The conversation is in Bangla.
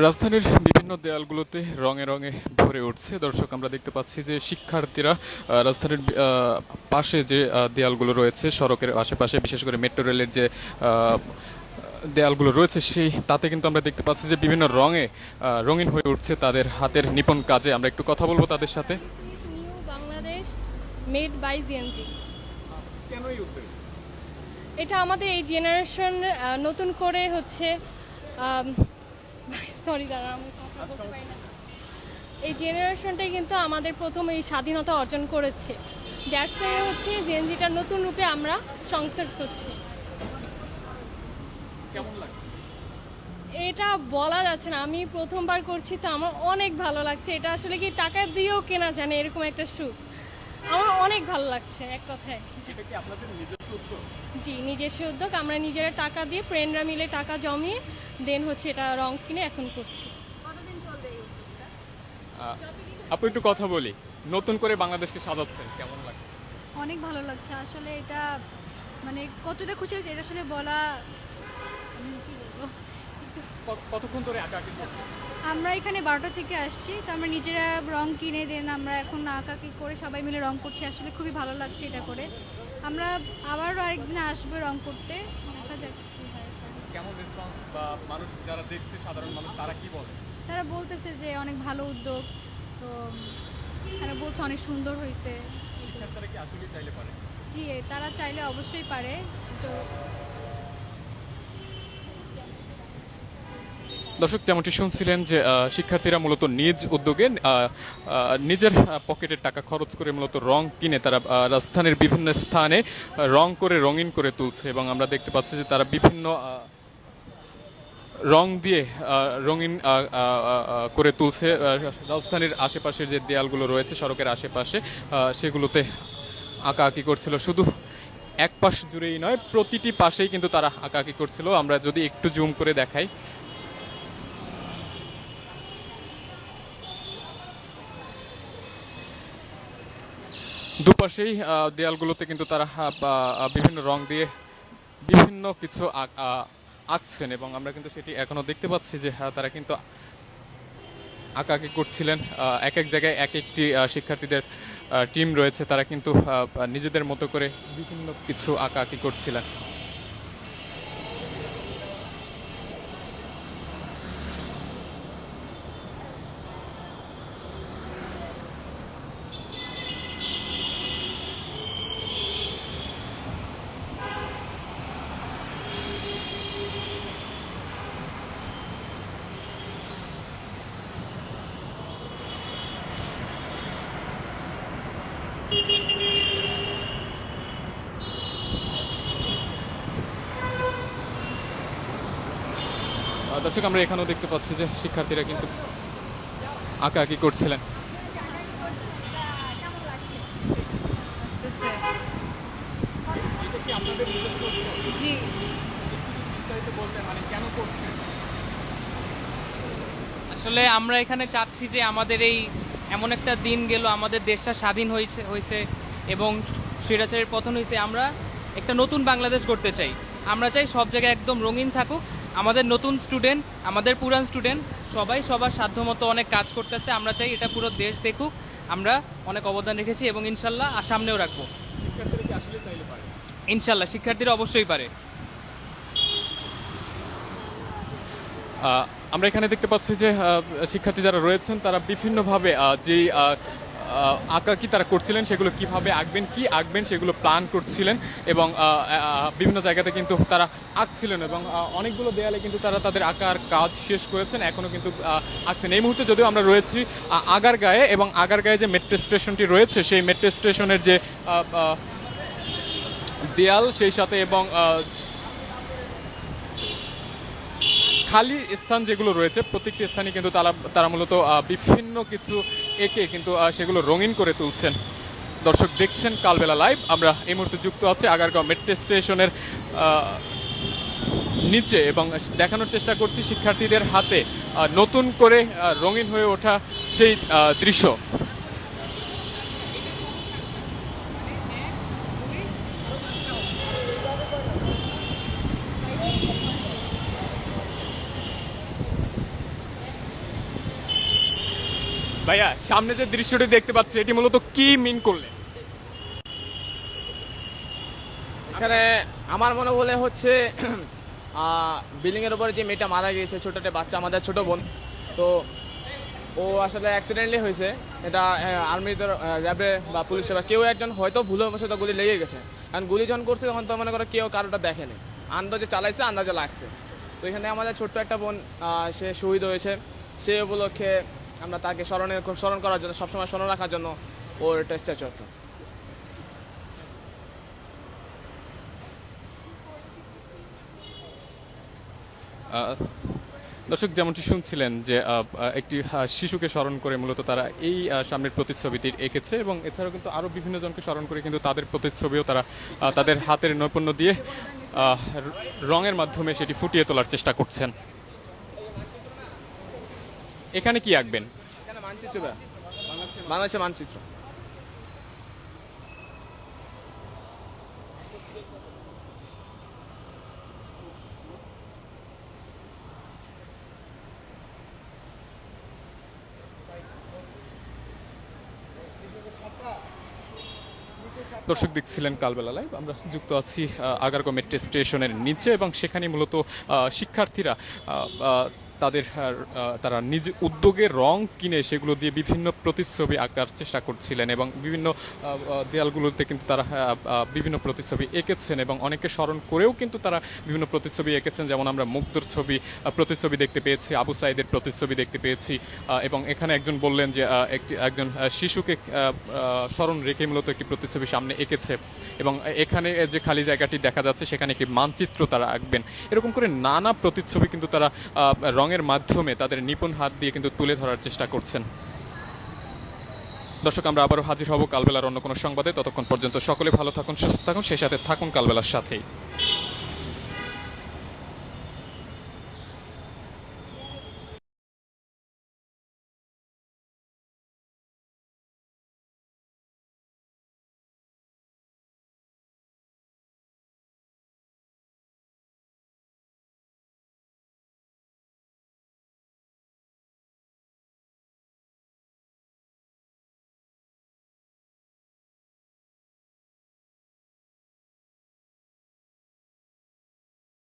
রাজধানীর বিভিন্ন দেয়ালগুলোতে রঙে রঙে ভরে উঠছে। দর্শক, আমরা দেখতে পাচ্ছি যে শিক্ষার্থীরা রাজধানীর পাশে যে দেয়ালগুলো রয়েছে সড়কের আশেপাশে, বিশেষ করে মেট্রো রেলের যে দেয়ালগুলো রয়েছে সেই তাতে কিন্তু আমরা দেখতে পাচ্ছি যে বিভিন্ন রঙে রঙিন হয়ে উঠছে তাদের হাতের নিপুণ কাজে। আমরা একটু কথা বলবো তাদের সাথে। New Bangladesh made by GNG. এটা আমাদের এই জেনারেশন নতুন করে হচ্ছে সরি দাদা আমি কথা বলতে পারি না। এই জেনারেশনটাই কিন্তু আমাদের প্রথম এই স্বাধীনতা অর্জন করেছে। দ্যাটস হচ্ছে জেএনজিটার নতুন রূপে আমরা সংসদ করছি। এটা বলা যাচ্ছে না, আমি প্রথমবার করছি তো আমার অনেক ভালো লাগছে। এটা আসলে কি টাকা দিয়েও কেনা যায় না এরকম একটা শ্যুট। আমার অনেক ভালো লাগছে এক কথায়। জি, নিজস্ব উদ্যোগ। আমরা নিজেরা টাকা দিয়ে ফ্রেন্ডরা মিলে টাকা জমিয়ে দেন হচ্ছে এটা রং কিনে এখন করছি। আপু একটু কথা বলি, নতুন করে বাংলাদেশকে সাজাচ্ছেন, কেমন লাগছে? অনেক ভালো লাগছে আসলে। এটা মানে কতটা খুশি হয়েছে এটা আসলে বলা, আমি কি বলবো। কতক্ষণ ধরে আঁকাআঁকি করছেন? আমরা এখানে 12টা থেকে আসছি, তো আমরা নিজেরা রং কিনে দেন আমরা এখন আঁকাআঁকি করে সবাই মিলে রং করছি। আসলে খুবই ভালো লাগছে এটা করে। আমরা আবারও আরেকদিন আসবো রং করতে, দেখা যাক কি হয়। কেমন রেসপন্স বা মানুষ যারা দেখছে, সাধারণ মানুষ, তারা কি বলে? তারা বলতেছে যে অনেক ভালো উদ্যোগ, তো তারা বলছে অনেক সুন্দর হয়েছে। শিক্ষার্থীরা কি আসলে চাইলে পারে? জি, তারা চাইলে অবশ্যই পারে। তো দর্শক, যেমনটি শুনছিলেন যে শিক্ষার্থীরা মূলত নিজ উদ্যোগে নিজের পকেটের টাকা খরচ করে মূলত রং কিনে তারা রাজধানীর বিভিন্ন স্থানে রং করে রঙিন করে তুলছে, এবং আমরা দেখতে পাচ্ছি যে তারা বিভিন্ন রং দিয়ে রঙিন করে তুলছে রাজধানীর আশেপাশের যে দেয়ালগুলো রয়েছে সড়কের আশেপাশে, সেগুলোতে আঁকাআঁকি করছিল। শুধু এক পাশ জুড়েই নয়, প্রতিটি পাশেই কিন্তু তারা আঁকাআঁকি করছিল। আমরা যদি একটু জুম করে দেখাই, দুপাশেই দেয়ালগুলোতে কিন্তু তারা বিভিন্ন রং দিয়ে বিভিন্ন কিছু আঁকছেন, এবং আমরা কিন্তু সেটি এখনো দেখতে পাচ্ছি যে তারা কিন্তু আঁকাআঁকি করছিলেন। এক এক জায়গায় এক একটি শিক্ষার্থীদের টিম রয়েছে, তারা কিন্তু নিজেদের মতো করে বিভিন্ন কিছু আঁকাআঁকি করছিলেন। দর্শক, আমরা এখানেও দেখতে পাচ্ছি যে শিক্ষার্থীরা কিন্তু আঁকাআঁকি করছিলেন। জি, আসলে আমরা এখানে চাচ্ছি যে আমাদের এই এমন একটা দিন গেল, আমাদের দেশটা স্বাধীন হয়েছে এবং স্বৈরাচারের পতন হয়েছে। আমরা একটা নতুন বাংলাদেশ করতে চাই। আমরা চাই সব জায়গায় একদম রঙিন থাকুক। আমাদের নতুন স্টুডেন্ট, আমাদের পুরান স্টুডেন্ট সবাই সবার সাধ্যমতো অনেক কাজ করতেছে। আমরা চাই এটা পুরো দেশ দেখুক। আমরা অনেক অবদান রেখেছি এবং ইনশাল্লাহ সামনেও রাখবো। শিক্ষার্থীরা কি আসলে চাইলে পারে? ইনশাল্লাহ শিক্ষার্থীরা অবশ্যই পারে। আমরা এখানে দেখতে পাচ্ছি যে শিক্ষার্থী যারা রয়েছেন তারা বিভিন্নভাবে যেই আঁকাআঁকি তারা করছিলেন সেগুলো কিভাবে আঁকবেন, কি আঁকবেন সেগুলো প্ল্যান করছিলেন, এবং বিভিন্ন জায়গাতে কিন্তু তারা আঁকছিলেন, এবং অনেকগুলো দেয়ালে কিন্তু তারা তাদের আঁকার কাজ শেষ করেছেন, এখনও কিন্তু আঁকছেন। এই মুহূর্তে যদিও আমরা রয়েছি আগারগাঁয়ে, এবং আগারগাঁয়ে যে মেট্রো স্টেশনটি রয়েছে সেই মেট্রো স্টেশনের যে দেয়াল, সেই সাথে এবং খালি স্থান যেগুলো রয়েছে প্রত্যেকটি স্থানে কিন্তু তারা মূলত বিভিন্ন কিছু এঁকে কিন্তু সেগুলো রঙিন করে তুলছেন। দর্শক, দেখছেন কালবেলা লাইভ। আমরা এই মুহূর্তে যুক্ত আছি আগারগাঁও মেট্রো স্টেশনের নিচে, এবং দেখানোর চেষ্টা করছি শিক্ষার্থীদের হাতে নতুন করে রঙিন হয়ে ওঠা সেই দৃশ্য। ভাইয়া সামনে যে দৃশ্যটি দেখতে পাচ্ছি এটি মূলত কি মিন করলে? এখানে আমার মনে হলে হচ্ছে বিল্ডিংয়ের উপরে যে মেয়েটা মারা গিয়েছে, ছোট একটা বাচ্চা, আমাদের ছোট বোন, তো ও আসলে অ্যাক্সিডেন্টলি হয়েছে। এটা আর্মির র্যাবে বা পুলিশে বা কেউ একজন হয়তো ভুলবশত গুলি লেগে গেছে, কারণ গুলি যখন করছে তখন তো মনে করো কেউ কারোটা দেখেনি, আন্দাজে চালাইছে, আন্দাজে লাগছে। তো এখানে আমাদের ছোট্ট একটা বোন সে শহীদ হয়েছে, সে উপলক্ষে আমরা তাকে স্মরণ করার জন্য, সবসময় স্মরণ রাখার জন্য ওর একটা স্ট্যাচু হতো। দর্শক যেমনটি শুনছিলেন যে একটি শিশুকে স্মরণ করে মূলত তারা এই সামনের প্রতিচ্ছবিটি এঁকেছে, এবং এছাড়াও কিন্তু আরও বিভিন্ন জনকে স্মরণ করে কিন্তু তাদের প্রতিচ্ছবিও তারা তাদের হাতের নৈপুণ্য দিয়ে রঙের মাধ্যমে সেটি ফুটিয়ে তোলার চেষ্টা করছেন। এখানে কি আঁকবেন? এখানে মানচিত্র, বাংলাদেশের মানচিত্র। দর্শক দেখছিলেন কালবেলা লাইভ, আমরা যুক্ত আছি আগারগাঁও মেট্রো স্টেশনের নিচে, এবং সেখানে মূলত শিক্ষার্থীরা তারা নিজ উদ্যোগে রং কিনে সেগুলো দিয়ে বিভিন্ন প্রতিচ্ছবি আঁকার চেষ্টা করছিলেন, এবং বিভিন্ন দেয়ালগুলোতে কিন্তু তারা বিভিন্ন প্রতিচ্ছবি এঁকেছেন, এবং অনেকে স্মরণ করেও কিন্তু তারা বিভিন্ন প্রতিচ্ছবি এঁকেছেন। যেমন আমরা মুগ্ধর প্রতিচ্ছবি দেখতে পেয়েছি, আবু সাইদের প্রতিচ্ছবি দেখতে পেয়েছি, এবং এখানে একজন বললেন যে একজন শিশুকে স্মরণ রেখে মূলত একটি প্রতিচ্ছবি সামনে এঁকেছে, এবং এখানে যে খালি জায়গাটি দেখা যাচ্ছে সেখানে একটি মানচিত্র তারা আঁকবেন। এরকম করে নানা প্রতিচ্ছবি কিন্তু তারা রঙের মাধ্যমে তাদের নিপুণ হাত দিয়ে কিন্তু তুলে ধরার চেষ্টা করছেন। দর্শক আমরা আবারও হাজির হব কালবেলার অন্য কোনো সংবাদে। ততক্ষণ পর্যন্ত সকলে ভালো থাকুন, সুস্থ থাকুন, সেই সাথে থাকুন কালবেলার সাথেই।